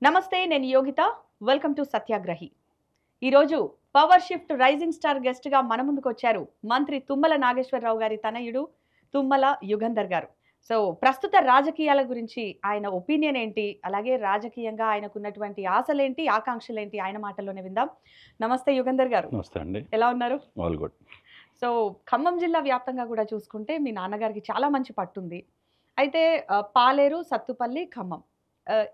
నమస్తే, నేను Yogita. Welcome to సత్యాగ్రహి. ఈరోజు పవర్ షిఫ్ట్ రైజింగ్ స్టార్ గెస్ట్గా మన ముందుకు వచ్చారు మంత్రి తుమ్మల నాగేశ్వరరావు గారి తనయుడు తుమ్మల యుగంధర్ గారు. సో ప్రస్తుత రాజకీయాల గురించి ఆయన ఒపీనియన్ ఏంటి, అలాగే రాజకీయంగా ఆయనకున్నటువంటి ఆశలేంటి, ఆకాంక్షలేంటి ఆయన మాటల్లోనే విందాం. నమస్తే యుగంధర్ గారు. నమస్తే అండి. ఎలా ఉన్నారు? All good. సో ఖమ్మం జిల్లా వ్యాప్తంగా కూడా చూసుకుంటే మీ నాన్నగారికి చాలా మంచి పట్టుంది. అయితే పాలేరు, సత్తుపల్లి, ఖమ్మం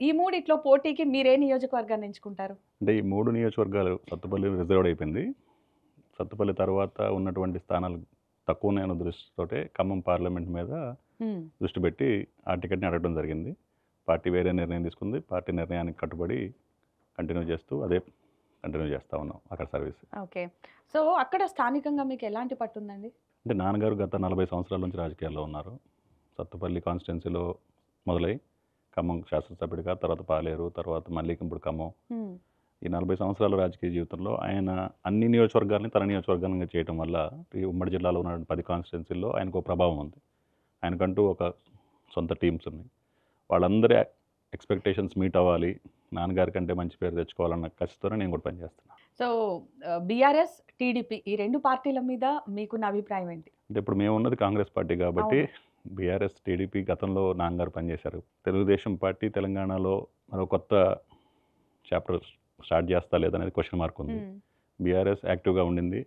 ఈ మూడిట్లో పోటీకి మీరే నియోజకవర్గాన్ని ఎంచుకుంటారు? అంటే ఈ 3 నియోజకవర్గాలు సత్తుపల్లి రిజర్వ్డ్ అయిపోయింది. సత్తుపల్లి తర్వాత ఉన్నటువంటి స్థానాలు తక్కువనే దృష్టితోటే ఖమ్మం పార్లమెంట్ మీద దృష్టి పెట్టి ఆ టికెట్ని అడగడం జరిగింది. పార్టీ వేరే నిర్ణయం తీసుకుంది. పార్టీ నిర్ణయానికి కట్టుబడి కంటిన్యూ చేస్తూ ఉన్నాం అక్కడ సర్వీస్. ఓకే. సో అక్కడ స్థానికంగా మీకు ఎలాంటి పట్టుందండి? అంటే నాన్నగారు గత 40 సంవత్సరాల నుంచి రాజకీయాల్లో ఉన్నారు. సత్తుపల్లి కాన్స్టిట్యున్సీలో మొదలై ఖమ్మం శాసనసభ్యుడిగా, తర్వాత పాలేరు, తర్వాత మళ్ళీ ఇప్పుడు ఖమ్మం. ఈ 40 సంవత్సరాల రాజకీయ జీవితంలో ఆయన అన్ని నియోజకవర్గాలని తన నియోజకవర్గంగా చేయడం వల్ల ఈ ఉమ్మడి జిల్లాలో ఉన్న 10 కాన్స్టిట్యున్సీల్లో ఆయనకు ఒక ప్రభావం ఉంది. ఆయనకంటూ ఒక సొంత టీమ్స్ ఉన్నాయి. వాళ్ళందరి ఎక్స్పెక్టేషన్స్ మీట్ అవ్వాలి, నాన్నగారి కంటే మంచి పేరు తెచ్చుకోవాలన్న కసితోనే నేను కూడా పనిచేస్తున్నాను. సో బీఆర్ఎస్, టీడీపీ ఈ రెండు పార్టీల మీద మీకున్న అభిప్రాయం ఏంటి? అంటే ఇప్పుడు మేము ఉన్నది కాంగ్రెస్ పార్టీ కాబట్టి బీఆర్ఎస్, టీడీపీ గతంలో నాన్నగారు పనిచేశారు. తెలుగుదేశం పార్టీ తెలంగాణలో మరో కొత్త చాప్టర్ స్టార్ట్ చేస్తా లేదనేది క్వశ్చన్ మార్క్ ఉంది. బీఆర్ఎస్ యాక్టివ్గా ఉండింది,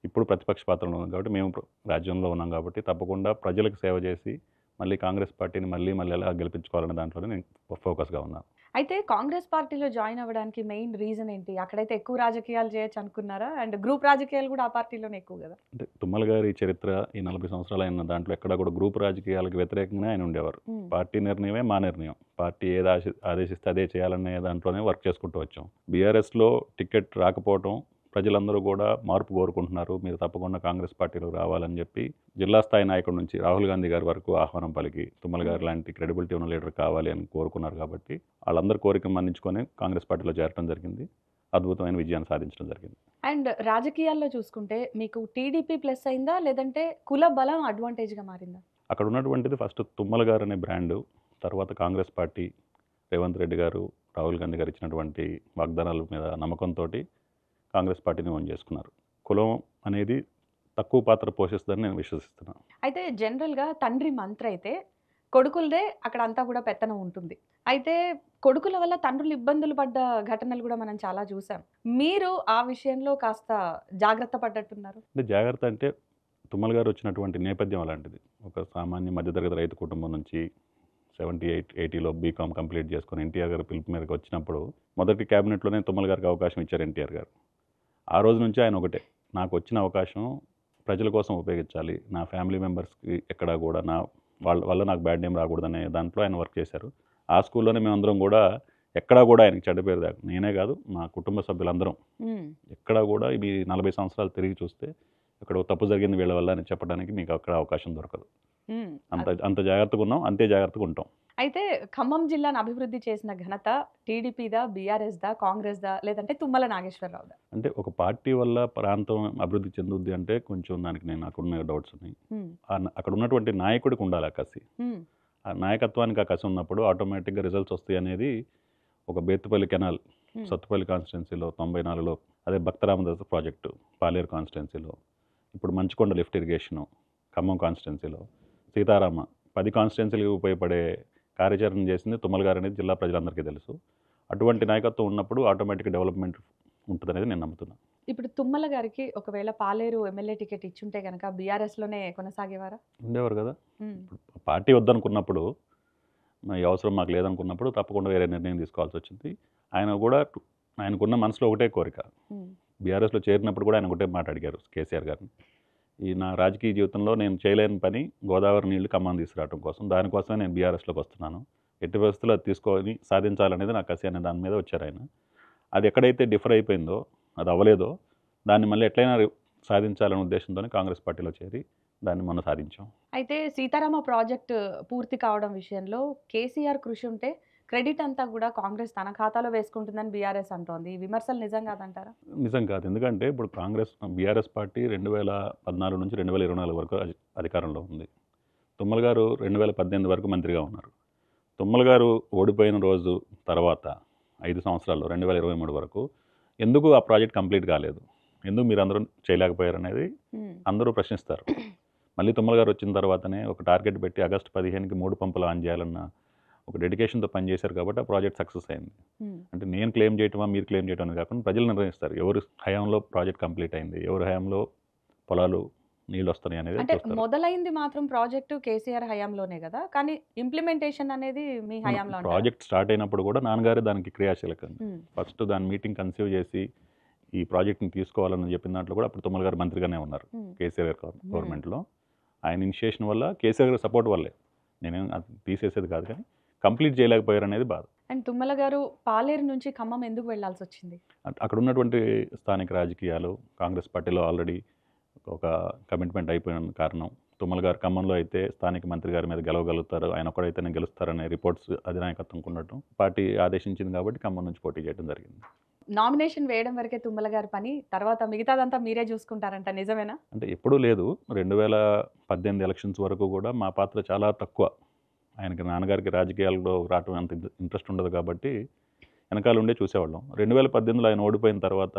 ఇప్పుడు ప్రతిపక్ష పాత్రలో ఉంది కాబట్టి మేము రాజ్యంలో ఉన్నాం కాబట్టి తప్పకుండా ప్రజలకు సేవ చేసి మళ్ళీ కాంగ్రెస్ పార్టీని మళ్ళీ ఎలా గెలిపించుకోవాలనే దాంట్లోనే నేను ఫోకస్గా ఉన్నాను. అయితే కాంగ్రెస్ పార్టీలో జాయిన్ అవ్వడానికి మెయిన్ రీజన్ ఏంటి? అక్కడైతే ఎక్కువ రాజకీయాలు చేయొచ్చు అనుకున్నారా? అండ్ గ్రూప్ రాజకీయాలు కూడా ఆ పార్టీలోనే ఎక్కువ కదా. అంటే తుమ్మల గారి చరిత్ర ఈ 40 సంవత్సరాలు అయిన దాంట్లో ఎక్కడ కూడా గ్రూప్ రాజకీయాలకు వ్యతిరేకంగానే ఆయన ఉండేవారు. పార్టీ నిర్ణయమే మా నిర్ణయం, పార్టీ ఏది ఆదేశిస్తే అదే చేయాలనే దాంట్లోనే వర్క్ చేసుకుంటూ వచ్చాం. బీఆర్ఎస్లో టికెట్ రాకపోవడం, ప్రజలందరూ కూడా మార్పు కోరుకుంటున్నారు, మీరు తప్పకుండా కాంగ్రెస్ పార్టీలో రావాలని చెప్పి జిల్లా స్థాయి నాయకుడి నుంచి రాహుల్ గాంధీ గారి వరకు ఆహ్వానం పలికి తుమ్మల గారు లాంటి క్రెడిబిలిటీ ఉన్న లీడర్ కావాలి అని కోరుకున్నారు. కాబట్టి వాళ్ళందరూ కోరిక మన్నించుకొని కాంగ్రెస్ పార్టీలో చేరడం జరిగింది. అద్భుతమైన విజయాన్ని సాధించడం జరిగింది. అండ్ రాజకీయాల్లో చూసుకుంటే మీకు టీడీపీ ప్లస్ అయిందా, లేదంటే కుల బలం అడ్వాంటేజ్గా మారిందా? అక్కడ ఉన్నటువంటిది ఫస్ట్ తుమ్మల గారు అనే బ్రాండు, తర్వాత కాంగ్రెస్ పార్టీ, రేవంత్ రెడ్డి గారు, రాహుల్ గాంధీ గారు ఇచ్చినటువంటి వాగ్దానాల మీద నమ్మకంతో కాంగ్రెస్ పార్టీని ఓన్ చేసుకున్నారు. కులం అనేది తక్కువ పాత్ర పోషిస్తుందని నేను విశ్వసిస్తున్నాను. అయితే జనరల్గా తండ్రి మంత్రి అయితే కొడుకులదే అక్కడ అంతా కూడా పెత్తనం ఉంటుంది. అయితే కొడుకుల వల్ల తండ్రులు ఇబ్బందులు పడ్డ ఘటనలు కూడా మనం చాలా చూసాం. మీరు ఆ విషయంలో కాస్త జాగ్రత్త పడ్డట్టున్నారు. అంటే జాగ్రత్త అంటే తుమ్మల గారు వచ్చినటువంటి నేపథ్యం అలాంటిది. ఒక సామాన్య మధ్యతరగతి రైతు కుటుంబం నుంచి 78-80లో బీకామ్ కంప్లీట్ చేసుకొని ఎన్టీఆర్ గారు పిలుపు మీదకి వచ్చినప్పుడు మొదటి క్యాబినెట్లోనే తుమ్మల గారికి అవకాశం ఇచ్చారు ఎన్టీఆర్ గారు. ఆ రోజు నుంచి ఆయన ఒకటే, నాకు వచ్చిన అవకాశం ప్రజల కోసం ఉపయోగించాలి, నా ఫ్యామిలీ మెంబర్స్కి ఎక్కడా కూడా వాళ్ళ వల్ల నాకు బ్యాడ్ నేమ్ రాకూడదనే దాంట్లో ఆయన వర్క్ చేశారు. ఆ స్కూల్లోనే మేమందరం కూడా ఎక్కడా కూడా ఆయనకి చెడ్డ పేరు దాకా, నేనే కాదు మా కుటుంబ సభ్యులందరం ఎక్కడా కూడా ఇవి 40 సంవత్సరాలు తిరిగి చూస్తే ఇక్కడ తప్పు జరిగింది వీళ్ళ వల్ల అని చెప్పడానికి మీకు అక్కడ అవకాశం దొరకదు. అంత జాగ్రత్తగా ఉన్నాం, అంతే జాగ్రత్తగా ఉంటాం. అయితే ఖమ్మం జిల్లాను అభివృద్ధి చేసిన ఘనత టీడీపీదా, బీఆర్ఎస్దా, కాంగ్రెస్దా, లేదంటే తుమ్మల నాగేశ్వరరావుదా? అంటే ఒక పార్టీ వల్ల ప్రాంతం అభివృద్ధి చెందుద్ది అంటే కొంచెం దానికి నాకున్న డౌట్స్ ఉన్నాయి. అక్కడ ఉన్నటువంటి నాయకుడికి ఉండాలి ఆ కసి. ఆ నాయకత్వానికి ఆ కసి ఉన్నప్పుడు ఆటోమేటిక్గా రిజల్ట్స్ వస్తాయి అనేది ఒక బేతుపల్లి కెనాల్ సత్తుపల్లి కాన్స్టిట్యున్సీలో 94లో, అదే భక్తరామదాస్ ప్రాజెక్టు పాలేరు కాన్స్టిట్యున్సీలో, ఇప్పుడు మంచుకొండ లిఫ్ట్ ఇరిగేషను ఖమ్మం కాన్స్టిట్యున్సీలో, సీతారామ 10 కాన్స్టిట్యున్సీలకు ఉపయోగపడే కార్యాచరణ చేసింది తుమ్మల గారు అనేది జిల్లా ప్రజలందరికీ తెలుసు. అటువంటి నాయకత్వం ఉన్నప్పుడు ఆటోమేటిక్ డెవలప్మెంట్ ఉంటుందనేది నేను నమ్ముతున్నాను. ఇప్పుడు తుమ్మల గారికి ఒకవేళ పాలేరు ఎమ్మెల్యే టికెట్ ఇచ్చుంటే కనుక బీఆర్ఎస్లోనే కొనసాగేవారా? ఉండేవారు కదా. పార్టీ వద్దనుకున్నప్పుడు, ఈ అవసరం మాకు లేదనుకున్నప్పుడు తప్పకుండా వేరే నిర్ణయం తీసుకోవాల్సి వచ్చింది. ఆయన కూడా ఆయనకున్న మనసులో ఒకటే కోరిక, బీఆర్ఎస్లో చేరినప్పుడు కూడా ఆయన ఒకటే మాట అడిగారు కేసీఆర్ గారిని, ఈ నా రాజకీయ జీవితంలో నేను చేయలేని పని గోదావరి నీళ్లు ఖమ్మం తీసుకురావడం కోసం, దానికోసమే నేను బీఆర్ఎస్లోకి వస్తున్నాను, ఎట్టి పరిస్థితుల్లో అది తీసుకొని సాధించాలనేది నాకు కసి అనే దాని మీద వచ్చారు ఆయన. అది ఎక్కడైతే డిఫర్ అయిపోయిందో, అది అవ్వలేదో, దాన్ని మళ్ళీ ఎట్లయినా సాధించాలనే ఉద్దేశంతోనే కాంగ్రెస్ పార్టీలో చేరి దాన్ని మొన్న సాధించాం. అయితే సీతారామ ప్రాజెక్టు పూర్తి కావడం విషయంలో కేసీఆర్ కృషి ఉంటే క్రెడిట్ అంతా కూడా కాంగ్రెస్ తన ఖాతాలో వేసుకుంటుందని బీఆర్ఎస్ అంటోంది. ఈ విమర్శలు నిజం కాదంటారా? నిజం కాదు. ఎందుకంటే ఇప్పుడు బీఆర్ఎస్ పార్టీ 2014 నుంచి 2024 వరకు అధికారంలో ఉంది. తుమ్మల గారు 2018 వరకు మంత్రిగా ఉన్నారు. తుమ్మల గారు ఓడిపోయిన రోజు తర్వాత 5 సంవత్సరాల్లో 2023 వరకు ఎందుకు ఆ ప్రాజెక్ట్ కంప్లీట్ కాలేదు, ఎందుకు మీరు అందరూ చేయలేకపోయారు అనేది అందరూ ప్రశ్నిస్తారు. మళ్ళీ తుమ్మల గారు వచ్చిన తర్వాతనే ఒక టార్గెట్ పెట్టి ఆగస్టు 15కి 3 పంపులు ఆన్ చేయాలన్న ఒక డెడికేషన్తో పనిచేశారు కాబట్టి ఆ ప్రాజెక్ట్ సక్సెస్ అయింది. అంటే నేను క్లెయిమ్ చేయటమా మీరు క్లెయిమ్ చేయటం అనేది కాకుండా ప్రజలు నిర్ణయిస్తారు ఎవరు హయాంలో ప్రాజెక్ట్ కంప్లీట్ అయింది, ఎవరి హయాంలో పొలాలు నీళ్ళు వస్తున్నాయి అనేది అంటే చూస్తారు. మొదలైంది మాత్రం ప్రాజెక్టు కేసీఆర్ హయాంలోనే కదా, కానీ ఇంప్లిమెంటేషన్ అనేది మీ హయాంలో అంటారా? ప్రాజెక్ట్ స్టార్ట్ అయినప్పుడు కూడా నాన్నగారే దానికి క్రియాశీలకం. ఫస్ట్ దాని మీటింగ్ కన్సీవ్ చేసి ఈ ప్రాజెక్ట్ని తీసుకోవాలని చెప్పిన దాంట్లో కూడా అప్పుడు తుమ్మల గారు మంత్రిగానే ఉన్నారు కేసీఆర్ గారు గవర్నమెంట్లో. ఆయన ఇనిషియేషన్ వల్ల కేసీఆర్ గారి సపోర్ట్ వల్లే, నేనేం అది తీసేసేది కాదు, కానీ కంప్లీట్ చేయలేకపోయారు అనేది బాధ. అండ్ తుమ్మల గారు పాలేరు నుంచి ఖమ్మం ఎందుకు వెళ్లాల్సి వచ్చింది? అక్కడ ఉన్నటువంటి స్థానిక రాజకీయాలు, కాంగ్రెస్ పార్టీలో ఆల్రెడీ ఒక కమిట్మెంట్ అయిపోయిన కారణం, తుమ్మల గారు ఖమ్మంలో అయితే స్థానిక మంత్రి గారి మీద గెలవగలుగుతారు, ఆయన ఒక్కడైతేనే గెలుస్తారనే రిపోర్ట్స్ అధినాయకత్వం ఉండటం పార్టీ ఆదేశించింది కాబట్టి ఖమ్మం నుంచి పోటీ చేయడం జరిగింది. నామినేషన్ వేయడం వరకే తుమ్మల గారి పని, తర్వాత మిగతాదంతా మీరే చూసుకుంటారంట, నిజమేనా? అంటే ఎప్పుడూ లేదు. 2018 ఎలక్షన్స్ వరకు కూడా మా పాత్ర చాలా తక్కువ. ఆయనకి నాన్నగారికి రాజకీయాల్లో రావడం అంత ఇంట్రెస్ట్ ఉండదు కాబట్టి వెనకాల ఉండే చూసేవాళ్ళం. 2018లో ఆయన ఓడిపోయిన తర్వాత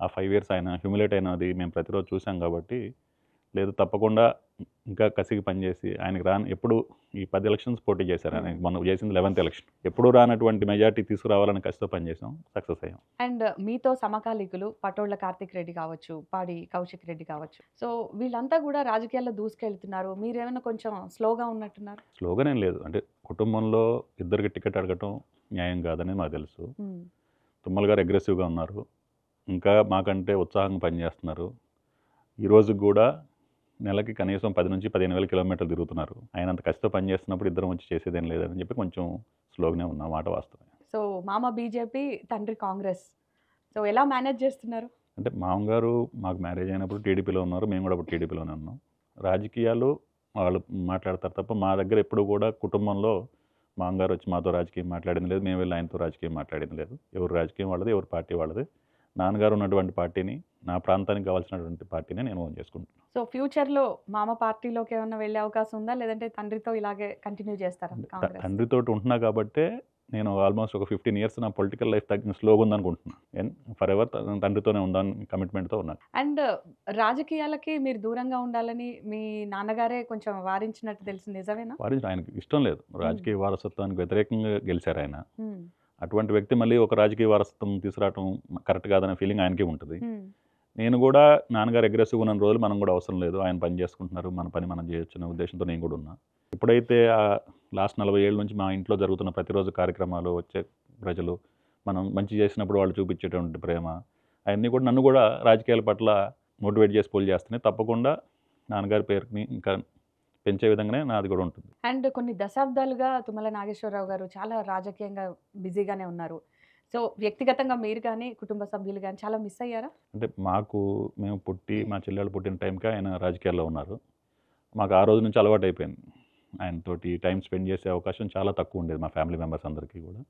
ఆ 5 years ఆయన హ్యూమిలేట్ అయినది మేము ప్రతిరోజు చూసాం కాబట్టి, లేదు తప్పకుండా ఇంకా కసికి పనిచేసి ఆయనకి ఎప్పుడు ఈ 10 ఎలక్షన్స్ పోటీ చేశారు. ఆయన మనం చేసింది 11th ఎలక్షన్. ఎప్పుడూ రానటువంటి మెజార్టీ తీసుకురావాలని కసితో పనిచేసాం, సక్సెస్ అయ్యాం. అండ్ మీతో సమకాలీకులు పటోళ్ల కార్తిక్ రెడ్డి కావచ్చు, పాడి కౌశిక్ రెడ్డి కావచ్చు, సో వీళ్ళంతా కూడా రాజకీయాల్లో దూసుకెళ్తున్నారు, మీరేమైనా కొంచెం స్లోగా ఉన్నట్టున్నారు? స్లోగానే లేదు, అంటే కుటుంబంలో ఇద్దరికి టికెట్ అడగటం న్యాయం కాదని మాకు తెలుసు. తుమ్మల గారు అగ్రెసివ్గా ఉన్నారు, ఇంకా మాకంటే ఉత్సాహంగా పనిచేస్తున్నారు. ఈ రోజు కూడా నెలకి కనీసం 10 నుంచి 15,000 కిలోమీటర్లు తిరుగుతున్నారు. ఆయన అంత కష్టంతో పనిచేస్తున్నప్పుడు ఇద్దరం వచ్చి చేసేదేం లేదని చెప్పి కొంచెం స్లోగానే ఉన్న మాట వాస్తవమే. సో మామ బీజేపీ, తండ్రి కాంగ్రెస్, సో ఎలా మేనేజ్ చేస్తున్నారు? అంటే మామగారు మాకు మ్యారేజ్ అయినప్పుడు టీడీపీలో ఉన్నారు, మేము కూడా అప్పుడు టీడీపీలోనే ఉన్నాం. రాజకీయాలు వాళ్ళు మాట్లాడతారు తప్ప మా దగ్గర ఎప్పుడు కూడా కుటుంబంలో మామగారు వచ్చి మాతో రాజకీయం మాట్లాడింది లేదు, మేము వెళ్ళి ఆయనతో రాజకీయం మాట్లాడింది లేదు. ఎవరు రాజకీయం వాళ్ళది, ఎవరు పార్టీ వాళ్ళది. నాన్నగారు ఉన్నటువంటి పార్టీని, నా ప్రాంతానికి కావాల్సినటువంటి పార్టీని నేను ఓన్ చేసుకుంటాను. సో ఫ్యూచర్లో మామ పార్టీలోకి ఏమైనా వెళ్ళే అవకాశం ఉందా, లేదంటే తండ్రితో ఇలాగే కంటిన్యూ చేస్తారా కాంగ్రెస్? తండ్రితో ఉంటున్నా కాబట్టే నేను ఆల్మోస్ట్ ఒక 15 years నా పొలిటికల్ లైఫ్ తగ్గిన స్లోగా ఉందనుకుంటున్నాను. ఫర్ ఎవర్ తండ్రితోనే ఉందని కమిట్మెంట్తో ఉన్నాను. అండ్ రాజకీయాలకి మీరు దూరంగా ఉండాలని మీ నాన్నగారే కొంచెం వారించినట్టు తెలిసింది, నిజమేనా? వారి ఆయనకి ఇష్టం లేదు, రాజకీయ వారసత్వానికి వ్యతిరేకంగా గెలిచారు ఆయన. అటువంటి వ్యక్తి మళ్ళీ ఒక రాజకీయ వారసత్వం తీసుకురావడం కరెక్ట్ కాదనే ఫీలింగ్ ఆయనకి ఉంటుంది. నేను కూడా నాన్నగారు అగ్రెసివ్గా ఉన్న రోజులు మనం కూడా అవసరం లేదు, ఆయన పని చేసుకుంటున్నారు, మన పని మనం చేయొచ్చు అనే ఉద్దేశంతో నేను కూడా ఉన్నా. ఎప్పుడైతే ఆ లాస్ట్ 40 ఏళ్ళ నుంచి మా ఇంట్లో జరుగుతున్న ప్రతిరోజు కార్యక్రమాలు, వచ్చే ప్రజలు మనం మంచి చేసినప్పుడు వాళ్ళు చూపించేటువంటి ప్రేమ, అవన్నీ కూడా నన్ను కూడా రాజకీయాల పట్ల మోటివేట్ చేసి పోల్ చేస్తున్నాయి. తప్పకుండా నాన్నగారి పేరుని ఇంకా పెంచే విధంగానే నాది కూడా ఉంటుంది. అండ్ కొన్ని దశాబ్దాలుగా తుమ్మల నాగేశ్వరరావు గారు చాలా రాజకీయంగా బిజీగానే ఉన్నారు. సో వ్యక్తిగతంగా మీరు కానీ కుటుంబ సభ్యులు కానీ చాలా మిస్ అయ్యారా? అంటే మేము మా చెల్లెళ్ళు పుట్టిన టైంకి ఆయన రాజకీయాల్లో ఉన్నారు. మాకు ఆ రోజు నుంచి అలవాటు అయిపోయింది, ఆయనతోటి టైం స్పెండ్ చేసే అవకాశం చాలా తక్కువ ఉండేది మా ఫ్యామిలీ మెంబర్స్ అందరికీ కూడా.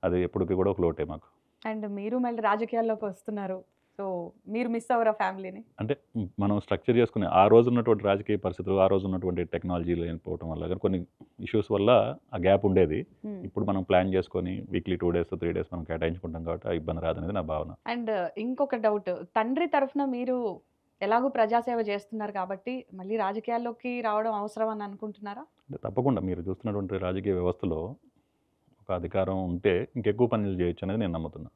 అది ఎప్పటికీ కూడా ఒక లోటే మాకు. అండ్ మీరు మళ్ళీ రాజకీయాల్లోకి వస్తున్నారు, సో మీరు మిస్ అవ్వరా ఫ్యామిలీని? అంటే మనం స్ట్రక్చర్ చేసుకునే ఆ రోజు ఉన్నటువంటి రాజకీయ పరిస్థితులు, ఆ రోజు ఉన్నటువంటి టెక్నాలజీ లేకపోవడం వల్ల కానీ కొన్ని ఇష్యూస్ వల్ల ఆ గ్యాప్ ఉండేది. ఇప్పుడు మనం ప్లాన్ చేసుకొని వీక్లీ 2 days 3 days మనం కేటాయించుకుంటాం కాబట్టి ఆ ఇబ్బంది రాదనేది నా భావన. అండ్ ఇంకొక డౌట్, తండ్రి తరఫున మీరు ఎలాగో ప్రజాసేవ చేస్తున్నారు కాబట్టి మళ్ళీ రాజకీయాల్లోకి రావడం అవసరం అని అనుకుంటున్నారా? అంటే తప్పకుండా మీరు చూస్తున్నటువంటి రాజకీయ వ్యవస్థలో ఒక అధికారం ఉంటే ఇంకెక్కువ పనులు చేయొచ్చు అనేది నేను నమ్ముతున్నా.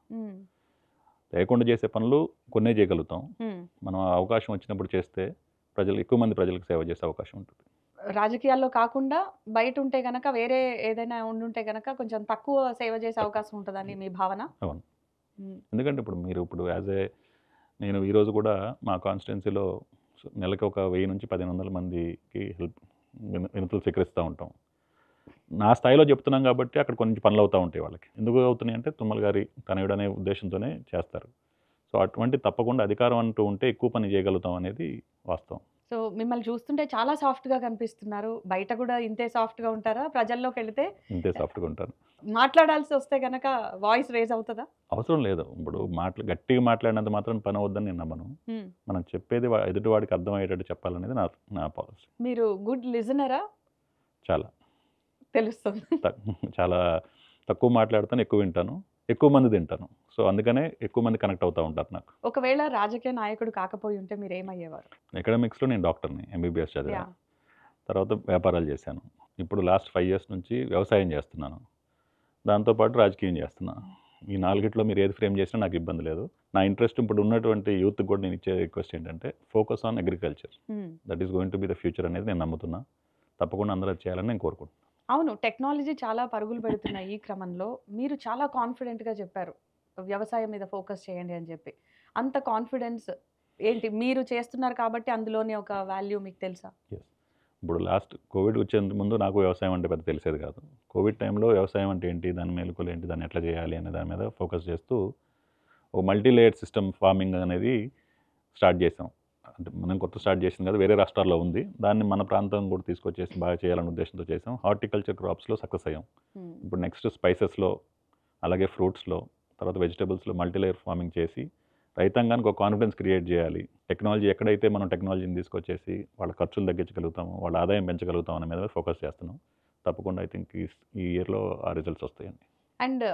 లేకుండా చేసే పనులు కొన్నే చేయగలుగుతాం. మనం అవకాశం వచ్చినప్పుడు చేస్తే ఎక్కువ మంది ప్రజలకు సేవ చేసే అవకాశం ఉంటుంది. రాజకీయాల్లో కాకుండా బయట ఉంటే గనక, వేరే ఏదైనా ఉండుంటే గనక కొంచెం తక్కువ సేవ చేసే అవకాశం ఉంటుందని మీ భావన? అవును, ఎందుకంటే ఇప్పుడు నేను ఈరోజు కూడా మా కాన్స్టిట్యున్సీలో నెలకి ఒక 1000 నుంచి 1500 మందికి వినతులు స్వీకరిస్తూ ఉంటాం. నా స్థాయిలో చెప్తున్నాం కాబట్టి అక్కడ కొన్ని పనులు అవుతూ ఉంటాయి వాళ్ళకి. ఎందుకు అవుతున్నాయి అంటే తుమ్మల గారి తనయుడు అనే ఉద్దేశంతోనే చేస్తారు. సో అటువంటి తప్పకుండా అధికారం అంటూ ఉంటే ఎక్కువ పని చేయగలుగుతాం అనేది వాస్తవం. సో మిమ్మల్ని చూస్తుంటే చాలా సాఫ్ట్గా కనిపిస్తున్నారు, బయట కూడా ఇంతే సాఫ్ట్గా ఉంటారా? ప్రజల్లోకి వెళితే ఇంతే సాఫ్ట్గా ఉంటాను. మాట్లాడాల్సి వస్తే కనుక వాయిస్ రేజ్ అవుతుందా? అవసరం లేదు. ఇప్పుడు గట్టిగా మాట్లాడినంత మాత్రం పని అవుద్దని నేను నమ్మను. మనం చెప్పేది ఎదుటివాడికి అర్థమయ్యేటట్టు చెప్పాలనేది నా పాలసీ. మీరు గుడ్ లిజనరా? చాలా తెలుస్తుంది. చాలా తక్కువ మాట్లాడతాను, ఎక్కువ వింటాను. ఎక్కువ మంది తింటాను. సో అందుకనే ఎక్కువ మంది కనెక్ట్ అవుతూ ఉంటారు నాకు. ఒకవేళ రాజకీయ నాయకుడు కాకపోయి ఉంటే మీరు ఏమయ్యేవారు? ఎకనామిక్స్లో నేను డాక్టర్ని, ఎంబీబీఎస్ చదివా. యాహ్! తర్వాత వ్యాపారాలు చేశాను. ఇప్పుడు లాస్ట్ 5 ఇయర్స్ నుంచి వ్యవసాయం చేస్తున్నాను. దాంతోపాటు రాజకీయం చేస్తున్నా. ఈ నాలుగిట్లో మీరు ఏది ఫ్రేమ్ చేసినా నాకు ఇబ్బంది లేదు. నా ఇంట్రెస్ట్ ఇప్పుడు ఉన్నటువంటి యూత్కి కూడా నేను ఇచ్చే రిక్వెస్ట్ ఏంటంటే focus on agriculture. That is going to be the future అనేది నేను నమ్ముతున్నా. తప్పకుండా అందరూ అది చేయాలని నేను కోరుకుంటున్నాను. అవును. టెక్నాలజీ చాలా పరుగులు పెడుతున్న ఈ క్రమంలో మీరు చాలా కాన్ఫిడెంట్‌గా చెప్పారు. వ్యవసాయం మీద ఫోకస్ చేయండి అని చెప్పి. అంత కాన్ఫిడెన్స్ ఏంటి? మీరు చేస్తున్నారు కాబట్టి అందులోని ఒక వాల్యూ మీకు తెలుసా? ఎస్. ఇప్పుడు లాస్ట్ కోవిడ్ వచ్చే ముందు నాకు వ్యవసాయం అంటే పెద్ద తెలిసేది కాదు. కోవిడ్ టైంలో వ్యవసాయం అంటే ఏంటి, దాని మెలకువలు ఏంటి, దాన్ని ఎట్లా చేయాలి అనే దాని మీద ఫోకస్ చేస్తూ ఒక మల్టీ లేయర్ సిస్టమ్ ఫార్మింగ్ అనేది స్టార్ట్ చేసాం. అంటే మనం కొత్త స్టార్ట్ చేసింది కాదు, వేరే రాష్ట్రాల్లో ఉంది. దాన్ని మన ప్రాంతం కూడా తీసుకొచ్చేసి బాగా చేయాలనే ఉద్దేశంతో చేసాం. హార్టికల్చర్ క్రాప్స్లో సక్సెస్ అయ్యాం. హ్మ్. ఇప్పుడు నెక్స్ట్ స్పైసెస్లో, అలాగే ఫ్రూట్స్లో, తర్వాత వెజిటబుల్స్లో మల్టీ లేయర్ ఫార్మింగ్ చేసి రైతాంగానికి ఒక కాన్ఫిడెన్స్ క్రియేట్ చేయాలి. టెక్నాలజీ ఎక్కడైతే మనం టెక్నాలజీని తీసుకొచ్చేసి వాళ్ళ ఖర్చులు తగ్గించగలుగుతాము, వాళ్ళ ఆదాయం పెంచగలుగుతాం అనే మీద ఫోకస్ చేస్తున్నాం. తప్పకుండా ఐ థింక్ ఈ ఇయర్లో ఆ రిజల్ట్స్ వస్తాయండి. అండ్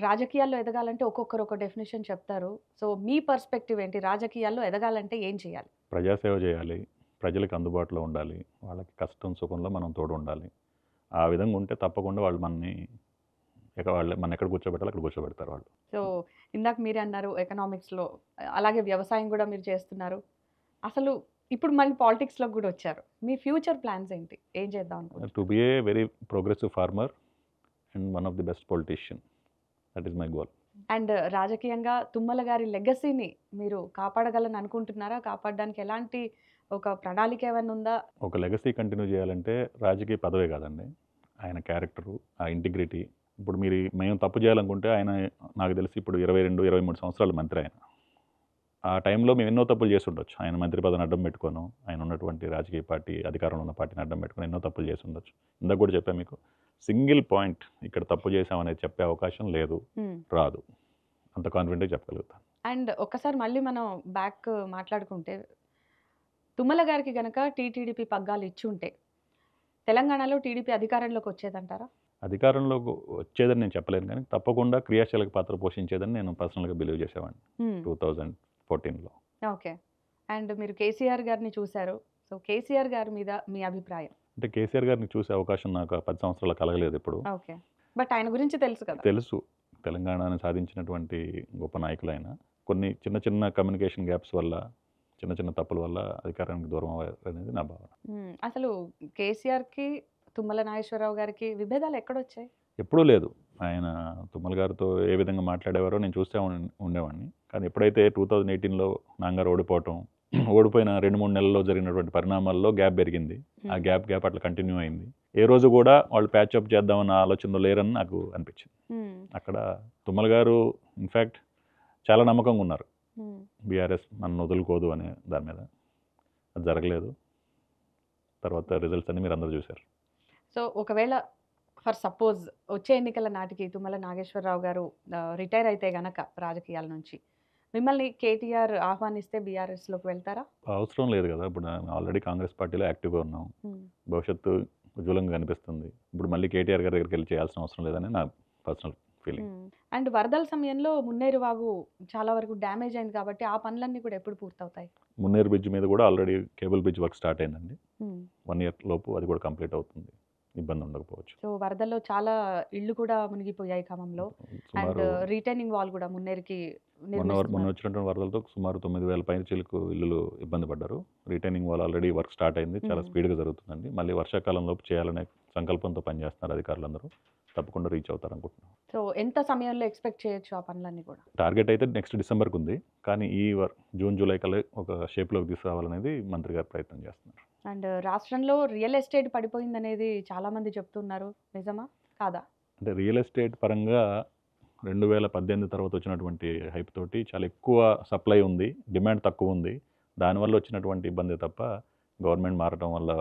రాజకీయాల్లో ఎదగాలంటే ఒక్కొక్కరు ఒక డెఫినిషన్ చెప్తారు. సో మీ పర్స్పెక్టివ్ ఏంటి? రాజకీయాల్లో ఎదగాలంటే ఏం చేయాలి? ప్రజాసేవ చేయాలి, ప్రజలకు అందుబాటులో ఉండాలి, వాళ్ళకి కష్టం సుఖంలో మనం తోడు ఉండాలి. ఆ విధంగా ఉంటే తప్పకుండా వాళ్ళు మన ఎక్కడ కూర్చోబెట్టాలి అక్కడ కూర్చోబెడతారు వాళ్ళు. సో ఇందాక మీరే అన్నారు ఎకనామిక్స్‌లో, అలాగే వ్యవసాయం కూడా మీరు చేస్తున్నారు. అసలు ఇప్పుడు మళ్ళీ పాలిటిక్స్‌లోకి కూడా వచ్చారు. మీ ఫ్యూచర్ ప్లాన్స్ ఏంటి? ఏం చేద్దాం అనుకుంటున్నారు? To be a very progressive farmer and one of the best politician. That is my goal. And రాజకీయంగా తుమ్మల గారి లెగసీని మీరు కాపాడగలని అనుకుంటున్నారా? కాపాడడానికి ఎలాంటి ఒక ప్రణాళిక ఏమైనా ఉందా? ఒక లెగసీ కంటిన్యూ చేయాలంటే రాజకీయ పదవే కాదండి, ఆయన క్యారెక్టరు, ఆ ఇంటిగ్రిటీ. ఇప్పుడు మేము తప్పు చేయాలనుకుంటే ఆయన, నాకు తెలిసి ఇప్పుడు 22-23 సంవత్సరాల మంత్రి ఆయన. ఆ టైంలో మేము ఎన్నో తప్పులు చేసి ఉండొచ్చు. ఆయన మంత్రి పదవిని అడ్డం పెట్టుకోను, ఆయన ఉన్నటువంటి రాజకీయ పార్టీ, అధికారంలో ఉన్న పార్టీని అడ్డం పెట్టుకొని ఎన్నో తప్పులు చేసి ఉండొచ్చు. ఇందాక కూడా చెప్పాను మీకు, సింగిల్ పాయింట్ ఇక్కడ తప్పు చేశామనేది చెప్పే అవకాశం లేదు, రాదు. అంత కాన్ఫిడెంట్గా చెప్పగలుగుతాను. అండ్ ఒక్కసారి మళ్ళీ మనం బ్యాక్ మాట్లాడుకుంటే, తుమ్మల గారికి గనక టీటీడీపీ పగ్గాలు ఇచ్చి ఉంటే తెలంగాణలో టీడీపీ అధికారంలోకి వచ్చేదంటారా? అధికారంలోకి వచ్చేదని నేను చెప్పలేను, కానీ తప్పకుండా క్రియాశీలక పాత్ర పోషించేదని నేను పర్సనల్గా బిలీవ్ చేసేవాడిని 2014లో. ఓకే. అండ్ మీరు కేసీఆర్ గారిని చూశారు. సో కేసీఆర్ గారి మీద మీ అభిప్రాయం? అంటే కేసీఆర్ గారిని చూసే అవకాశం నాకు 10 సంవత్సరాలు కలగలేదు ఇప్పుడు. ఓకే. బట్ ఆయన గురించి తెలుసు కదా? తెలుసు, తెలంగాణను సాధించినటువంటి గొప్ప నాయకులు ఆయన. కొన్ని చిన్న చిన్న కమ్యూనికేషన్ గ్యాప్స్ వల్ల, చిన్న చిన్న తప్పుల వల్ల అధికారానికి దూరం అయ్యారు అనేది నా భావన. అసలు కేసీఆర్కి తుమ్మల నాగేశ్వరరావు గారికి విభేదాలు ఎక్కడొచ్చాయి? ఎప్పుడూ లేదు. ఆయన తుమ్మల గారితో ఏ విధంగా మాట్లాడేవారో నేను చూస్తూ ఉండేవాడిని. కానీ ఎప్పుడైతే 2018లో నాన్నగారు ఓడిపోయిన 2-3 నెలల్లో జరిగినటువంటి పరిణామాల్లో గ్యాప్ పెరిగింది. ఆ గ్యాప్ అట్లా కంటిన్యూ అయింది. ఏ రోజు కూడా వాళ్ళు ప్యాచప్ చేద్దామన్న ఆలోచనలో లేరని నాకు అనిపించింది. అక్కడ తుమ్మల గారు ఇన్ఫ్యాక్ట్ చాలా నమ్మకంగా ఉన్నారు, బీఆర్ఎస్ నన్ను వదులుకోదు అనే దాని మీద. అది జరగలేదు. తర్వాత రిజల్ట్స్ అన్ని మీరు అందరూ చూశారు. సో ఒకవేళ ఫర్ సపోజ్ వచ్చే ఎన్నికల నాటికి తుమ్మల నాగేశ్వరరావు గారు రిటైర్ అయితే గనక రాజకీయాల నుంచి, మిమ్మల్ని కేటీఆర్ ఆహ్వానిస్తే బీఆర్ఎస్లోకి వెళ్తారా? అవసరం లేదు కదా, ఇప్పుడు ఆల్రెడీ కాంగ్రెస్ పార్టీలో యాక్టివ్గా ఉన్నాం, భవిష్యత్తు ఉజ్వలంగా కనిపిస్తుంది. ఇప్పుడు మళ్ళీ కేటీఆర్ గారి దగ్గరికి వెళ్ళి చేయాల్సిన అవసరం లేదని నా పర్సనల్ ఫీలింగ్. అండ్ వరదల సమయంలో మున్నేరు వాగు చాలా వరకు డ్యామేజ్ అయింది కాబట్టి ఆ పనులన్నీ కూడా ఎప్పుడు పూర్తవుతాయి? మున్నేరు బ్రిడ్జ్ మీద కూడా already cable bridge work start అయిందండి. 1 year లోపు అది కూడా కంప్లీట్ అవుతుంది, ఇబ్బంది ఉండకపోవచ్చు. సో వరదల్లో చాలా ఇళ్ళు కూడా మునిగిపోయాయి ఖమ్మంలో. అండ్ రిటైనింగ్ వాల్ కూడా మున్నేరుకి మొన్న వచ్చినటువంటి వరదలతో సుమారు 9,000 పైన చిలుకు ఇల్లులు ఇబ్బంది పడ్డారు. Retaining wall already work start అయింది, చాలా స్పీడ్గా జరుగుతుందండి. మళ్ళీ వర్షాకాలంలోపు చేయాలనే సంకల్పంతో పనిచేస్తున్నారు అధికారులందరూ. తప్పకుండా రీచ్ అవుతారు అనుకుంటున్నాను. సో ఎంత సమయంలో ఎక్స్పెక్ట్ చేయొచ్చు ఆ పనులన్నీ కూడా? టార్గెట్ అయితే నెక్స్ట్ డిసెంబర్కి ఉంది, కానీ ఈ జూన్ జూలై కల్లా ఒక షేప్లోకి తీసుకురావాలనేది మంత్రి గారు ప్రయత్నం చేస్తున్నారు. అండ్ రాష్ట్రంలో రియల్ ఎస్టేట్ పడిపోయిందనేది చాలామంది చెప్తున్నారు, నిజమా కాదా? అంటే రియల్ ఎస్టేట్ పరంగా 2018 తర్వాత వచ్చినటువంటి హైప్ తోటి చాలా ఎక్కువ సప్లై ఉంది, డిమాండ్ తక్కువ ఉంది. దానివల్ల వచ్చినటువంటి ఇబ్బంది తప్ప గవర్నమెంట్ మారటం వల్ల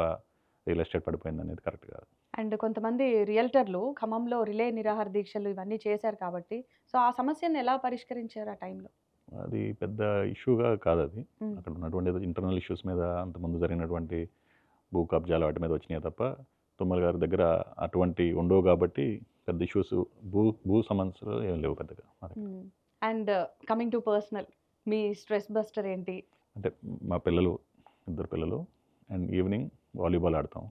రియల్ ఎస్టేట్ పడిపోయింది అనేది కరెక్ట్ కాదు. అండ్ కొంతమంది రియల్టర్లు ఖమ్మంలో రిలే నిరాహార దీక్షలు ఇవన్నీ చేశారు కాబట్టి, సో ఆ సమస్యను ఎలా పరిష్కరించారు ఆ టైంలో? అది పెద్ద ఇష్యూగా కాదు, అది అక్కడ ఉన్నటువంటి ఇంటర్నల్ ఇష్యూస్ మీద అంతకుముందు జరిగినటువంటి భూ కబ్జాలు వాటి మీద వచ్చినాయి తప్ప తుమ్మల గారి దగ్గర అటువంటి ఉండవు కాబట్టి పెద్ద ఇష్యూస్ భూ సమస్యలు ఏం లేవు పెద్దగా మా దగ్గర. And coming to personal, me stress buster ఏంటి? అంటే మా పిల్లలు, ఇద్దరు పిల్లలు, అండ్ ఈవినింగ్ వాలీబాల్ ఆడతాం,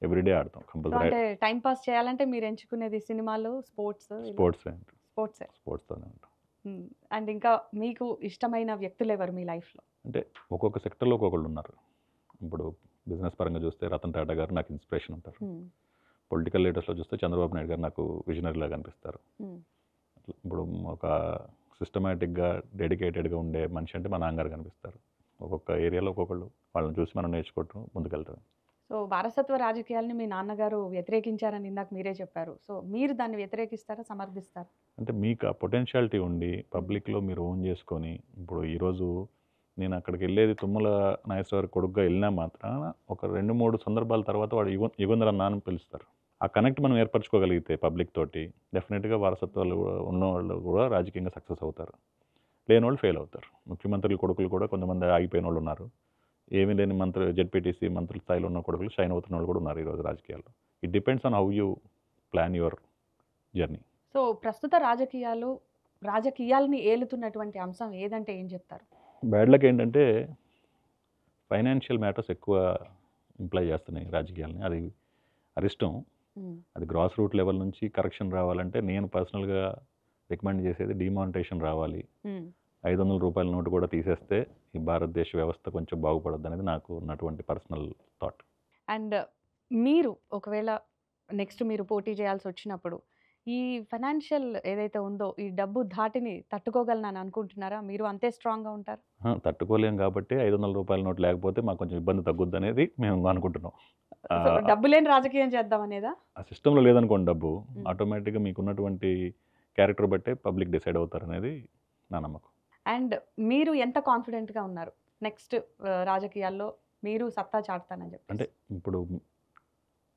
ఎవ్రీడే ఆడతాం సో కంపల్సరీ. అంటే టైం పాస్ చేయాలంటే మీరు ఎంచుకునేది సినిమాలు, స్పోర్ట్స్? స్పోర్ట్సే. స్పోర్ట్స్తోనే ఉంటాం. అండ్ ఇంకా మీకు ఇష్టమైన వ్యక్తులు ఎవరు మీ లైఫ్లో? అంటే ఒక్కొక్క సెక్టర్లో ఒక్కొక్కళ్ళు ఉన్నారు. ఇప్పుడు బిజినెస్ పరంగా చూస్తే రతన్ టాటా గారు నాకు ఇన్స్పిరేషన్ ఉంటారు. పొలిటికల్ లీడర్స్లో చూస్తే చంద్రబాబు నాయుడు గారు నాకు విజనరీలాగా అనిపిస్తారు. ఇప్పుడు ఒక సిస్టమేటిక్గా డెడికేటెడ్గా ఉండే మనిషి అంటే మా నాన్నగారు కనిపిస్తారు. ఒక్కొక్క ఏరియాలో ఒక్కొక్కళ్ళు, వాళ్ళని చూసి మనం నేర్చుకోవటం ముందుకెళ్తాం. సో వారసత్వ రాజకీయాలని మీ నాన్నగారు వ్యతిరేకించారని ఇందాక మీరే చెప్పారు. సో మీరు దాన్ని వ్యతిరేకిస్తారా, సమర్థిస్తారా? అంటే మీకు ఆ పొటెన్షియాలిటీ ఉండి పబ్లిక్లో మీరు ఓన్ చేసుకొని, ఇప్పుడు ఈరోజు నేను అక్కడికి వెళ్ళేది తుమ్మల నాగేశ్వర కొడుకుగా వెళ్ళినా మాత్రాన ఒక 2-3 సందర్భాల తర్వాత వాడు యుగంధర్ అన్న అని పిలుస్తారు. ఆ కనెక్ట్ మనం ఏర్పరచుకోగలిగితే పబ్లిక్ తోటి డెఫినెట్గా వారసత్వాలు ఉన్నవాళ్ళు కూడా రాజకీయంగా సక్సెస్ అవుతారు. లేని వాళ్ళు ఫెయిల్ అవుతారు. ముఖ్యమంత్రుల కొడుకులు కూడా కొంతమంది ఆగిపోయిన వాళ్ళు ఉన్నారు. ఏమీ లేని జెడ్పీటీసీ మంత్రుల స్థాయిలో ఉన్న కొడుకులు షైన్ అవుతున్న వాళ్ళు కూడా ఉన్నారు ఈరోజు రాజకీయాల్లో. It depends on how you plan your journey. So ప్రస్తుత రాజకీయాలని ఏలుతున్నటువంటి అంశం ఏదంటే ఏం చెప్తారు? బ్యాడ్ లక్ ఏంటంటే ఫైనాన్షియల్ మ్యాటర్స్ ఎక్కువ ఇంప్లై చేస్తున్నాయి రాజకీయాలని. అది అరిష్టం. అది గ్రాస్ రూట్ లెవెల్ నుంచి కరెక్షన్ రావాలంటే నేను పర్సనల్గా రికమెండ్ చేసేది డిమానిటైజేషన్ రావాలి. 500 రూపాయల నోటు కూడా తీసేస్తే ఈ భారతదేశ వ్యవస్థ కొంచెం బాగుపడద్దు అనేది నాకు ఉన్నటువంటి పర్సనల్ థాట్. అండ్ మీరు ఒకవేళ నెక్స్ట్ మీరు పోటీ చేయాల్సి వచ్చినప్పుడు ఈ ఫైనాన్షియల్ ఏదైతే ఉందో ఈ డబ్బు ధాటిని తట్టుకోగలనని అనుకుంటున్నారా? మీరు అంతే స్ట్రాంగ్గా ఉంటారు? తట్టుకోలేం కాబట్టి 500 రూపాయల నోటు లేకపోతే మాకు కొంచెం ఇబ్బంది తగ్గుద్ది అనేది మేము అనుకుంటున్నాం. డబ్బు లేని రాజకీయం చేద్దాం అనేదా? ఆ సిస్టంలో లేదనుకోండి డబ్బు, ఆటోమేటిక్గా మీకున్నటువంటి క్యారెక్టర్ బట్టే పబ్లిక్ డిసైడ్ అవుతారు అనేది నా నమ్మకం. అండ్ మీరు ఎంత కాన్ఫిడెంట్గా ఉన్నారు నెక్స్ట్ రాజకీయాల్లో మీరు సత్తా చాటుతానని చెప్పి? అంటే ఇప్పుడు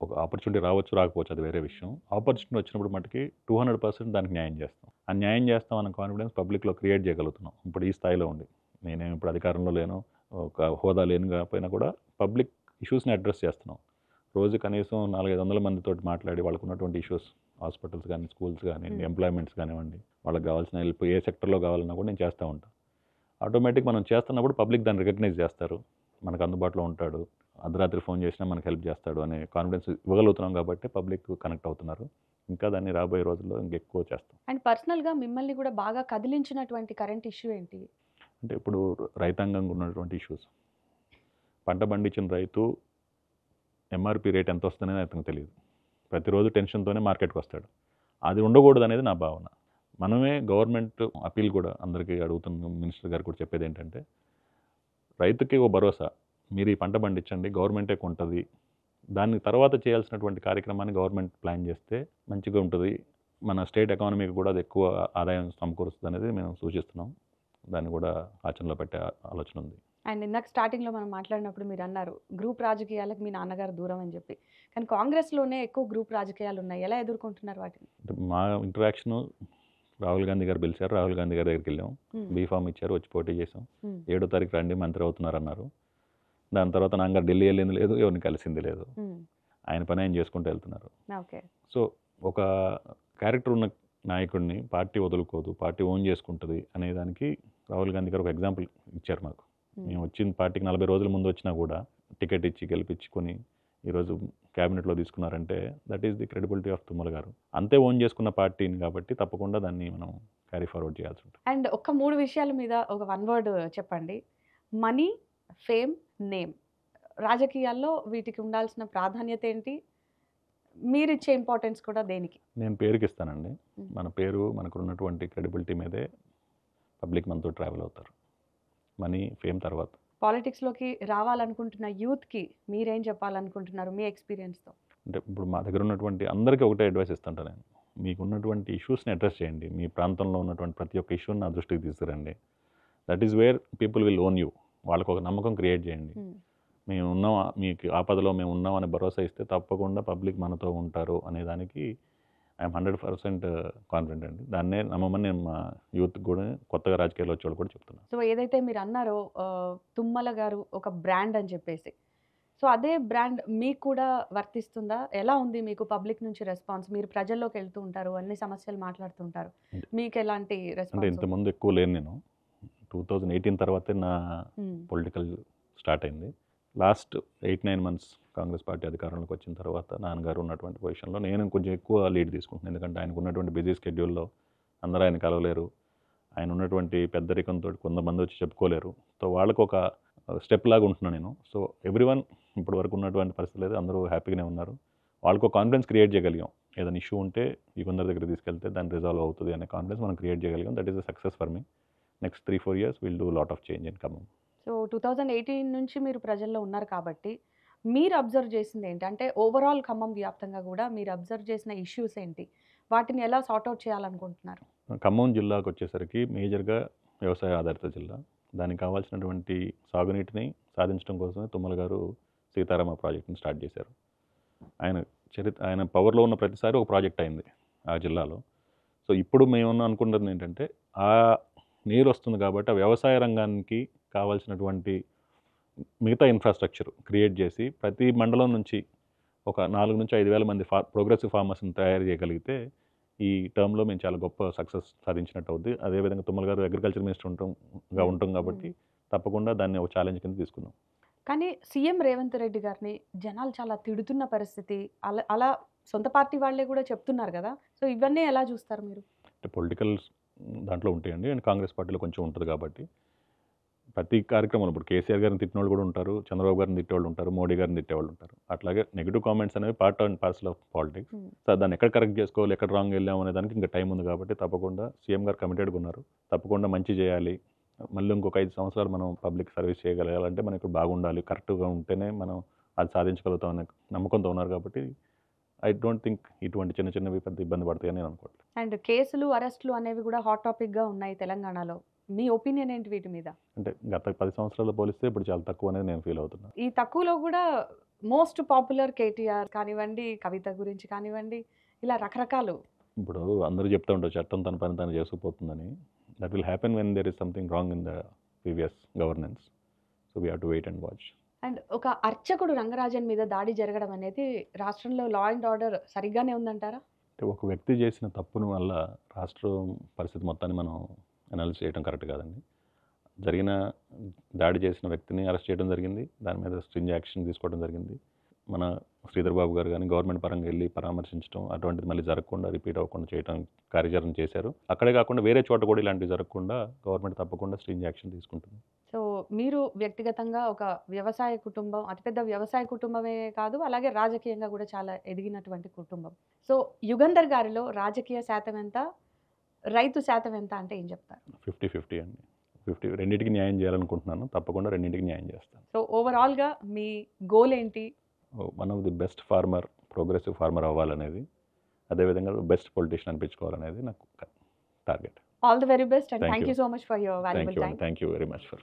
ఒక ఆపర్చునిటీ రావచ్చు రాకపోవచ్చు అది వేరే విషయం. ఆపర్చునిటీ వచ్చినప్పుడు మటుకి 200% దానికి న్యాయం చేస్తాం. ఆ న్యాయం చేస్తాం అన్న కాన్ఫిడెన్స్ పబ్లిక్లో క్రియేట్ చేయగలుగుతున్నాం. ఇప్పుడు ఈ స్థాయిలో ఉండి నేనేం ఇప్పుడు అధికారంలో లేను, ఒక హోదా లేను కాకపోయినా కూడా పబ్లిక్ ఇష్యూస్ని అడ్రస్ చేస్తున్నాం. రోజు కనీసం 400-500 మందితో మాట్లాడి వాళ్ళకు ఉన్నటువంటి ఇష్యూస్, హాస్పిటల్స్ కానీ, స్కూల్స్ కానివ్వండి, ఎంప్లాయ్మెంట్స్ కానివ్వండి, వాళ్ళకి కావాల్సిన హెల్ప్ ఏ సెక్టర్లో కావాలన్నా కూడా నేను చేస్తూ ఉంటాను. ఆటోమేటిక్ మనం చేస్తున్నప్పుడు పబ్లిక్ దాన్ని రికగ్నైజ్ చేస్తారు. మనకు అందుబాటులో ఉంటాడు, అర్ధరాత్రి ఫోన్ చేసినా మనకు హెల్ప్ చేస్తాడు అనే కాన్ఫిడెన్స్ ఇవ్వగలుగుతున్నాం కాబట్టి పబ్లిక్ కనెక్ట్ అవుతున్నారు. ఇంకా దాన్ని రాబోయే రోజుల్లో ఇంకెక్కువ చేస్తాం. అండ్ పర్సనల్గా మిమ్మల్ని కూడా బాగా కదిలించినటువంటి కరెంట్ ఇష్యూ ఏంటి? అంటే ఇప్పుడు రైతాంగంగా ఉన్నటువంటి ఇష్యూస్, పంట పండించిన రైతు ఎంఆర్పి రేట్ ఎంత వస్తుందనేది అతనికి తెలియదు. ప్రతిరోజు టెన్షన్తోనే మార్కెట్కి వస్తాడు. అది ఉండకూడదు అనేది నా భావన. మనమే గవర్నమెంట్ అప్పీల్ కూడా అందరికీ అడుగుతున్న మినిస్టర్ గారు కూడా చెప్పేది ఏంటంటే, రైతుకి ఓ భరోసా, మీరు ఈ పంట పండించండి, గవర్నమెంటే కొంటుంది, దాని తర్వాత చేయాల్సినటువంటి కార్యక్రమాన్ని గవర్నమెంట్ ప్లాన్ చేస్తే మంచిగా ఉంటుంది, మన స్టేట్ ఎకానమీకి కూడా అది ఎక్కువ ఆదాయం సమకూరుస్తుంది అనేది మేము సూచిస్తున్నాం. దాన్ని కూడా ఆచరణలో పెట్టే ఆలోచన ఉంది. అండ్ ఇందాక స్టార్టింగ్లో మనం మాట్లాడినప్పుడు మీరు అన్నారు గ్రూప్ రాజకీయాలకు మీ నాన్నగారు దూరం అని చెప్పి, కానీ కాంగ్రెస్లోనే ఎక్కువ గ్రూప్ రాజకీయాలు ఉన్నాయి. ఎలా ఎదుర్కొంటున్నారు వాటిని? అంటే మా ఇంటరాక్షను, రాహుల్ గాంధీ గారు పిలిచారు, రాహుల్ గాంధీ గారి దగ్గరికి వెళ్ళాం, బీఫామ్ ఇచ్చారు, వచ్చి పోటీ చేసాం. 7వ తారీఖు రండి మంత్రి అవుతున్నారు అన్నారు. దాని తర్వాత నాన్నగారు ఢిల్లీ వెళ్ళింది లేదు, ఎవరిని కలిసింది లేదు. ఆయన పని ఆయన చేసుకుంటూ వెళ్తున్నారు. ఓకే. సో ఒక క్యారెక్టర్ ఉన్న నాయకుడిని పార్టీ వదులుకోదు, పార్టీ ఓన్ చేసుకుంటుంది అనేదానికి రాహుల్ గాంధీ గారు ఒక ఎగ్జాంపుల్ ఇచ్చారు మాకు. మేము వచ్చిన పార్టీకి 40 రోజుల ముందు వచ్చినా కూడా టికెట్ ఇచ్చి గెలిపించుకొని ఈరోజు క్యాబినెట్లో తీసుకున్నారంటే that is the credibility of Thummala garu. అంతే ఓన్ చేసుకున్న పార్టీని కాబట్టి తప్పకుండా దాన్ని మనం క్యారీ ఫార్వర్డ్ చేయాల్సి ఉంటుంది. అండ్ ఒక 3 విషయాల మీద ఒక 1 వర్డ్ చెప్పండి. Money, fame, name. రాజకీయాల్లో వీటికి ఉండాల్సిన ప్రాధాన్యత ఏంటి? మీరు ఇచ్చే ఇంపార్టెన్స్ కూడా దేనికి? నేను పేరుకి ఇస్తానండి. మన పేరు, మనకు ఉన్నటువంటి క్రెడిబిలిటీ మీదే పబ్లిక్ మనతో ట్రావెల్ అవుతారు. మనీ, ఫేమ్ తర్వాత. పాలిటిక్స్లోకి రావాలనుకుంటున్న యూత్కి మీరేం చెప్పాలనుకుంటున్నారు మీ ఎక్స్పీరియన్స్తో? అంటే ఇప్పుడు మా దగ్గర ఉన్నటువంటి అందరికీ ఒకటే అడ్వైస్ ఇస్తుంటాను నేను. మీకు ఉన్నటువంటి ఇష్యూస్ని అడ్రస్ చేయండి. మీ ప్రాంతంలో ఉన్నటువంటి ప్రతి ఒక్క ఇష్యూని నా దృష్టికి తీసుకురండి. That is where people will own you. వాళ్ళకు ఒక నమ్మకం క్రియేట్ చేయండి. మేము ఉన్నాం, మీకు ఆపదలో మేము ఉన్నాం అనే భరోసా ఇస్తే తప్పకుండా పబ్లిక్ మనతో ఉంటారు అనేదానికి ఐఎమ్ 100% కాన్ఫిడెంట్ అండి. దాన్నే నమ్మమని నేను మా యూత్ కూడా, కొత్తగా రాజకీయాల్లో వచ్చేవాళ్ళు కూడా చెప్తున్నాను. సో ఏదైతే మీరు అన్నారో తుమ్మల గారు ఒక బ్రాండ్ అని చెప్పేసి, సో అదే బ్రాండ్ మీకు కూడా వర్తిస్తుందా? ఎలా ఉంది మీకు పబ్లిక్ నుంచి రెస్పాన్స్? మీరు ప్రజల్లోకి వెళ్తూ ఉంటారు, అన్ని సమస్యలు మాట్లాడుతుంటారు. అంటే మీకెలాంటి అంటే రెస్పాన్స్ ఉంది? ఇంతకుముందు ఎక్కువ లేను నేను. 2018 తర్వాతే నా హ్మ్. పొలిటికల్ స్టార్ట్ అయింది. లాస్ట్ 8-9 మంత్స్ కాంగ్రెస్ పార్టీ అధికారంలోకి వచ్చిన తర్వాత నాన్నగారు ఉన్నటువంటి పొజిషన్‌లో నేను కొంచెం ఎక్కువ లీడ్ తీసుకుంటున్నాను. ఎందుకంటే ఆయనకు ఉన్నటువంటి బిజీ స్కెడ్యూల్‌లో అందరూ ఆయన కలవలేరు. ఆయన ఉన్నటువంటి పెద్దరికంతోటి కొంతమంది వచ్చి చెప్పుకోలేరు. సో వాళ్ళకొక స్టెప్ లాగా ఉంటున్నాను నేను. సో ఎవ్రీవన్ ఇప్పటి వరకు ఉన్నటువంటి పరిస్థితులు అయితే అందరూ హ్యాపీగానే ఉన్నారు. వాళ్ళకో కాన్ఫిడెన్స్ క్రియేట్ చేయగలిగాం. ఏదైనా ఇష్యూ ఉంటే యుగంధర్ దగ్గరికి తీసుకెళ్తే దాన్ని రిజాల్వ్ అవుతుంది అనే కాన్ఫిడెన్స్ మనం క్రియేట్ చేయగలిగాం. That is the success for me. Next 3-4 years will do lot of change in Khammam. So 2018 నుంచి మీరు ప్రజల్లో ఉన్నారు కాబట్టి, మీరు అబ్జర్వ్ చేసింది ఏంటి? అంటే ఓవరాల్ ఖమ్మం వ్యాప్తంగా గూడా మీరు అబ్జర్వ్ చేసిన ఇష్యూస్ ఏంటి? వాటిని ఎలా సార్ట్ ఔట్ చేయాలనుకుంటున్నారు? ఖమ్మం జిల్లాకు వచ్చేసరికి మేజర్గా వ్యవసాయ ఆధారిత జిల్లా. దానికి కావాల్సినటువంటి సాగునీటిని సాధించడం కోసమే తుమ్మల గారు సీతారామ ప్రాజెక్ట్‌ని స్టార్ట్ చేశారు. ఆయన పవర్‌లో ఉన్న ప్రతిసారి ఒక ప్రాజెక్ట్ అయింది ఆ జిల్లాలో. సో ఇప్పుడు మేము అనుకున్నది ఏంటంటే, ఆ నీరు వస్తుంది కాబట్టి ఆ వ్యవసాయ రంగానికి కావాల్సినటువంటి మిగతా ఇన్ఫ్రాస్ట్రక్చర్ క్రియేట్ చేసి ప్రతి మండలం నుంచి ఒక 4-5 వేల మంది ప్రోగ్రెసివ్ ఫార్మర్స్ని తయారు చేయగలిగితే ఈ టర్మ్లో మేము చాలా గొప్ప సక్సెస్ సాధించినట్టు అవుద్ది. అదేవిధంగా తుమ్మల గారు అగ్రికల్చర్ మినిస్టర్ ఉంటాం కాబట్టి తప్పకుండా దాన్ని ఒక ఛాలెంజ్ కింద తీసుకున్నాం. కానీ సీఎం రేవంత్ రెడ్డి గారిని జనాలు చాలా తిడుతున్న పరిస్థితి. అలా సొంత పార్టీ వాళ్ళే కూడా చెప్తున్నారు గదా! సో ఇవన్నీ ఎలా చూస్తారు మీరు? అంటే పొలిటికల్ దాంట్లో ఉంటాయండి. అండ్ కాంగ్రెస్ పార్టీలో కొంచెం ఉంటుంది కాబట్టి ప్రతి కార్యక్రమంలో ఇప్పుడు కేసీఆర్ గారిని తిట్టినోళ్ళు కూడా ఉంటారు, చంద్రబాబు గారిని తిట్టేవాళ్ళు ఉంటారు, మోడీ గారిని తిట్టేవాళ్ళు ఉంటారు. అట్లాగే నెగిటివ్ కామెంట్స్ అనేవి part and parcel of politics. హ్మ్. సో దాన్ని ఎక్కడ కరెక్ట్ చేసుకోవాలి, ఎక్కడ రాంగ్ వెళ్ళాము అనే దానికి ఇంకా టైం ఉంది కాబట్టి తప్పకుండా సీఎం గారు కమిటెడ్గా ఉన్నారు. తప్పకుండా మంచి చేయాలి. మళ్ళీ ఇంకొక 5 సంవత్సరాలు మనం పబ్లిక్ సర్వీస్ చేయగలగాలంటే మనం ఇక్కడ బాగుండాలి, కరెక్ట్గా ఉంటేనే మనం అది సాధించగలుగుతాం అనే నమ్మకంతో ఉన్నారు కాబట్టి ఐ డోంట్ థింక్ ఇటువంటి చిన్న చిన్నవి పెద్ద ఇబ్బంది పడతాయని నేను అనుకోవట్లేదు. అండ్ కేసులు, అరెస్టులు అనేవి కూడా హాట్ టాపిక్‌గా ఉన్నాయి తెలంగాణలో. మీ ఒపీనియన్ ఏంటి వీటి మీద? అంటే గత 10 సంవత్సరాలతో పోలిస్తే ఇప్పుడు చాలా తక్కువ అనేది నేను ఫీల్ అవుతున్నాను. ఈ తక్కువలో కూడా మోస్ట్ పాపులర్ కేటీఆర్ కానివ్వండి, కవిత గురించి కానివ్వండి, ఇలా రకరకాలు. ఇప్పుడు అందరూ చెప్తూ ఉంటారు చట్టం తన పని తను చేసుకుపోతుందని. That will happen when there is something wrong in the previous governance. So we have to wait and watch. And ఒక అర్చకుడు రంగరాజన్ మీద దాడి జరగడం అనేది రాష్ట్రంలో లా అండ్ ఆర్డర్ సరిగ్గానే ఉందంటారా? అంటే ఒక వ్యక్తి చేసిన తప్పుని వల్ల రాష్ట్రం పరిస్థితి మొత్తాన్ని మనం అనాలిసిస్ చేయడం కరెక్ట్ కాదండి. జరిగిన దాడి చేసిన వ్యక్తిని అరెస్ట్ చేయడం జరిగింది. దాని మీద స్ట్రింజ్ యాక్షన్ తీసుకోవడం జరిగింది. మన శ్రీధర్ బాబు గారు కానీ గవర్నమెంట్ పరంగా వెళ్ళి పరామర్శించడం అటువంటిది మళ్ళీ జరగకుండా రిపీట్ అవ్వకుండా చేయడం కార్యాచరణ చేశారు. అక్కడే కాకుండా వేరే చోట కూడా ఇలాంటివి జరగకుండా గవర్నమెంట్ తప్పకుండా స్ట్రింజ్ యాక్షన్ తీసుకుంటుంది. సో మీరు వ్యక్తిగతంగా ఒక వ్యవసాయ కుటుంబం, అతిపెద్ద వ్యవసాయ కుటుంబమే కాదు, అలాగే రాజకీయంగా కూడా చాలా ఎదిగినటువంటి కుటుంబం. సో యుగంధర్ గారిలో రాజకీయ శాతం ఎంత? రైతు శాతం ఎంత అంటే ఏం చెప్తారు? 50-50 అండి. 50 రెండింటికి న్యాయం చేయాలనుకుంటున్నాను. తప్పకుండా రెండింటికి న్యాయం చేస్తాను. సో ఓవరాల్‌గా మీ గోల్ ఏంటి? One of the best farmer, progressive farmer అవ్వాలనేది, అదేవిధంగా బెస్ట్ పొలిటీషియన్ అనిపించుకోవాలనేది నాకు target. All the very best and Thank thank you. You so much for your valuable time. Thank you very much for